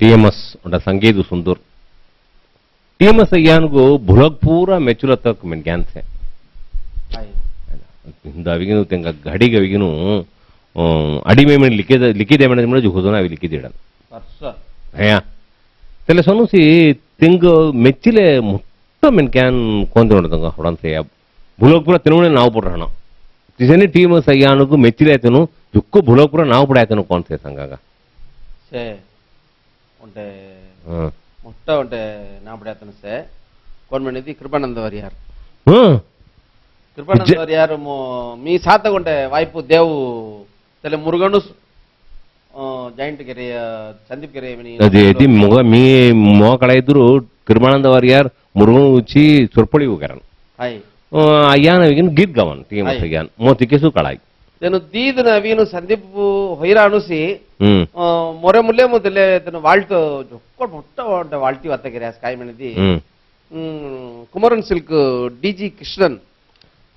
TMS उनका संगीत सुंदर TMS अज्ञान को भुलक पूरा मेचुला तक में ज्ञान थे हिंदा विगिनु तेंगा घड़ी के विगिनु अड़ी में लिखी दे मैंने जो खुदना भी लिखी देडन है या तेले सोनू सी तेंग मेचिले मुट्टा में ज्ञान कौन दोनों तंगा होड़न से अब भुलक पूरा तेनुने नाव पड़ रहा ना जिसने TMS अज्ञान को मेचिले तेनु जुक्को भुलक पूरा नाव पड़ा तेनु कौन से संगा से उन्टे मुट्टा उन्टे नाव पड़ा तेनु से कौन मैंने दी कृपानंद वारियार कृपानंद वारियार मो मी साथ उन्टे वाइपु देव तेले मुर्गनुस ಜಾಯಿಂಟ್ ಕೆರೆ ಸಂದೀಪ್ ಕೆರೆ ಅದೇ ಎದಿ ಮೊಗ ಮೀ ಮೋ ಕಳೆ ಇದ್ರು ಕೃಪಾನಂದ ವಾರಿಯಾರ್ ಮುರುಗನ್ ಉಚ್ಚಿ ಸುರ್ಪಳಿ ಹೋಗ್ಯಾರನ್ ಹಾಯ್ ಅಯ್ಯಾನ ವಿಗಿನ್ ಗೀತ್ ಗವನ್ TMS ಅಯ್ಯಾನ್ ಮೋ ತಿಕೆಸು ಕಳಾಯಿ तेनु दीद नवीनु संदीप होइरा अनुसी मोरे मुल्ले मुदले तेनु वाल्ट जोक्कोड मोट्टा वाल्ट वाल्टी वत्ते केरे स्काई मेनेदी कुमरन सिल्क डीजी कृष्णन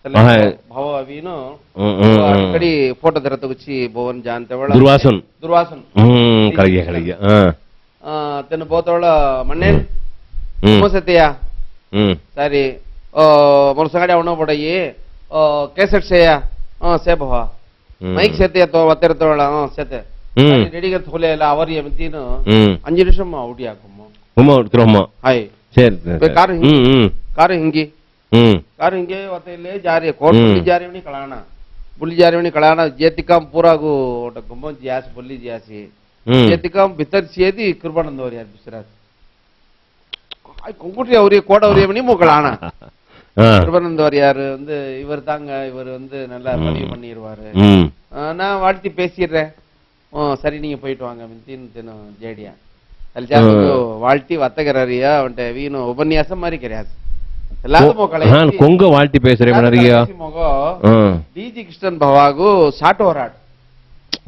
भाव अवीनु कड़ी फोटो धरत गुची भवन जानते वाला दुर्वासन कलिया तेनु बोतवाला मन्नेन मोसतिया सरी मोर संगडे आवनो पड़ाई कैसेट सेया से भवा माइक सेते तो वतेर तोळा सेते रेडी कर थोले ಎಲ್ಲ ಅವರಿ ಎಂತಿನು 5 ನಿಮಿಷ ಔಡಿಯಾ ಕುಮ್ಮ ಉತ್ರಮ್ಮ ಹಾಯ್ ಸರಿ कार हिंगी कार हिंगे वते ले जा रही कोट बुली जा रही कलाना जेतिकाम पूरा गो गुम्म जियास बुली जियासी जेतिकाम भीतर सेदी कृपानंद वारियार बिसरात आई कंकुटी औरी कोड औरी मनी मोकलाना कृपानंद वारियार வந்து இவர் தாங்க இவர் வந்து நல்லா பதிவு பண்ணிடுவாரு நான் வாழ்த்தி பேசிடுறேன் சரி நீங்க போயிட்டு வாங்க மிந்தின் ஜேடியா ಅಲ್ಲಿ வாழ்த்தி வத்தகரறியா அவன்ட்ட வீணு உபன்யாசம் மாதிரி கிடையாது எல்லாரும் ಮೋಕಳೆ ಹಾನ್ ಕೊಂಗ ವಾಲ್ಟಿ ಬೇಸರೆ ಮನರಿಯ ಡಿಜಿ ಕೃಷ್ಣನ್ ಭವಾಗು ಸಾಟೋ ಹೋರಾಟ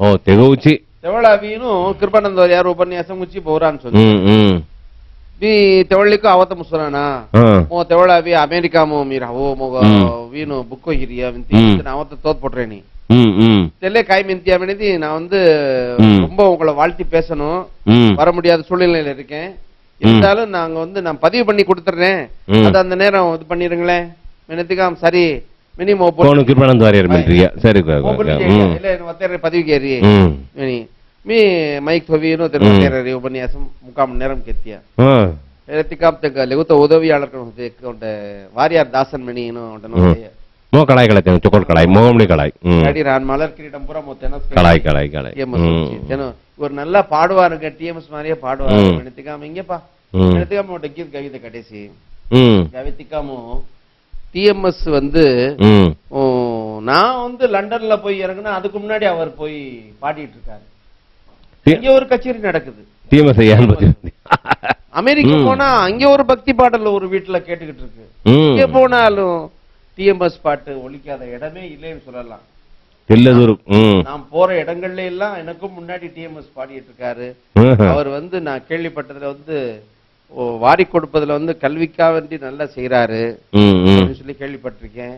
ಓ ತೆಗೌಚಿ ತೆವಳ ವೀನು ಕೃಪಾನಂದ ವಾರಿಯಾರ್ ಉಪನ್ಯಾಸಂ ಉಚ್ಚಿ ಬೋರಾನ್ ಸೊಂದಿ बी तेवळ्लिको आवत मुसराना मो तेवळा बी अमेरिका मो मीरा हो मोग वीनु बुक्को हिरिया विंती நான் அவத்த தோத் போட்றேனி தெல்லே காய் மிந்தியா மணிதி நான் வந்து ரொம்ப உங்களை வாழ்த்தி பேசணும் வர முடியாத சூழ்நிலையில இருக்கேன் இருந்தாலும் நாங்க வந்து நான் பதிவு பண்ணி கொடுத்துறேன் அத அந்த நேரம் இது பண்ணிருங்களே மெனதிகாம் சரி மினிமோ போன் கிருபானந்த் வாரியர் மிந்தியா சரி இல்ல வத்தேர பதிவு கேரி மினி मी माइक थोवीनो तेरे तेरे उपन्यासम मुकाम नेरम केतिया एतिकाम तक लेगुतो उदवियाळर होते एक वारियार दासन मणिनो उंटनो मो कळाई कळाई चोकोट कळाई मोमणी कळाई गाडी रान मलर किरीटम पूरा मोतेनो कळाई कळाई कळाई तेनो ஒரு நல்ல பாடுவாருங்க TMS மாதிரியே பாடுவாரு மெனதிகாம் இங்கப்பா மெனதிகாம் ஓட கீத் கவிதை கடைசி கவிதிகாமோ TMS வந்து நான் வந்து லண்டன்ல போய் இறங்குனா அதுக்கு முன்னாடி அவர் போய் பாடிட்டு இருக்காரு இங்க ஒரு கச்சேரி நடக்குது TMS அமெரிக்கா போனா அங்க ஒரு பக்தி பாடல் ஒரு வீட்டுல கேட்டுக்கிட்டு இருக்கு இங்க போனாலும் TMS பாட்டு ஒலிக்காத இடமே இல்லைன்னு சொல்லலாம் நான் போற இடங்கள்ல எல்லாம் எனக்கும் முன்னாடி TMS பாடிட்டு இருக்காரு அவர் வந்து நான் கேள்விப்பட்டதுல வந்து வாரி கொடுப்பதுல வந்து கல்விக்கா வேண்டி நல்லா செய்யறாரு சொல்லி கேள்விப்பட்டிருக்கேன்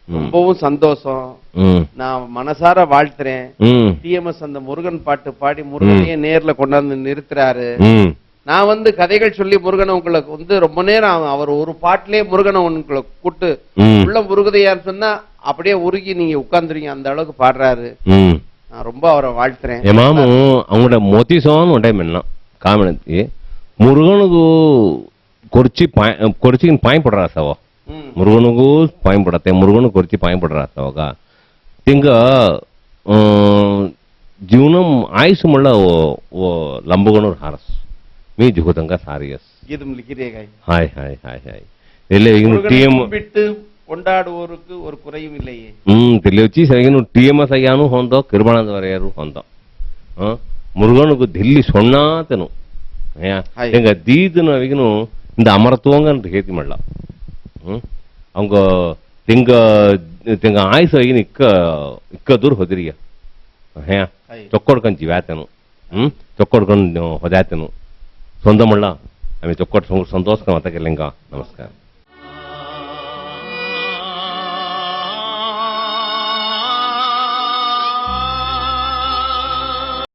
ரொம்பவும் சந்தோஷம் நான் மனசார வாழ்த்துறேன் TMS அந்த முருகன் பாட்டு பாடி முருகனையே நேர்ல கொண்டாந்து நிறுத்துறாரு நான் வந்து கதைகள் சொல்லி முருகனை உங்களுக்கு வந்து ரொம்ப நேரம் அவர் ஒரு பாட்டிலே முருகனை உங்களை கூட்டு உள்ள முருகதையான்னு சொன்னா அப்படியே உருகி நீங்க உட்கார்ந்துருங்க அந்த அளவுக்கு பாடுறாரு நான் ரொம்ப அவரை வாழ்த்துறேன் மாமு அவங்களோட மொத்திசம் உண்டே மெல்லாம் காமெடி முருகனுக்கு குறிச்சி பயன்படுறா சவோ ಮುರುಗನಿಗೂ ಪಾಯಿಂಪಡತ್ತೆ ಮುರುಗನು ಕೊರ್ಚಿ ಪಾಯಿಂಪಡ್ರಾಗ ತಿಂಗ ಜೀವನಂ ಆಯುಷ್ ಮಳ್ಳ ಓ ಲಂಬಗಣೂರ್ ಹಾರಸ್ ಮೀ ಜುಗುತಂಗ ಸಾರಿಯಸ್ இதும் லிக்கிறேகாய் ஹாய் ஹாய் ஹாய் ஹாய் இல்ல இங்க டீம் ಬಿಟ್ಟು ಕೊಂಡಾಡುವವರಿಗೆ ஒரு குறையும் இல்லையே ತಿಳಿಯಚ್ಚಿ ಸರಿನು TMS ಅಯ್ಯಾನು ಹೊಂದೋ ಕೃಪಾನಂದ ವಾರಿಯಾರು ಹೊಂದೋ ಮುರುಗನಿಗೂ ದಿಲ್ಲಿ ಸೊಣ್ಣಾತನು ತಿಂಗ ದೀದನ ಅವಿಗನು இந்த அமரத்துவங்க ಹೇತಿ ಮಾಡಲ್ಲ அவங்க ತಿಂಗ ಆಯ್ಸು ಆಗಿನ ಇಕ್ಕ ದೂರ ಹೋದ್ರಿಯ ಚೊಕ್ಕೊಡ್ಕೊಂಡು ಜೀವಾತನು ಚೊಕ್ಕೊಡ್ಕೊಂಡು ಹೊದಾತನು ಸೊಂದ ಮಳ್ಳ ಆಮೇಲೆ ಚೊಕ್ಕೊಟ್ಟು ಸಂತೋಷ ಮತಕ್ಕೆ ಲಿಂಗ ನಮಸ್ಕಾರ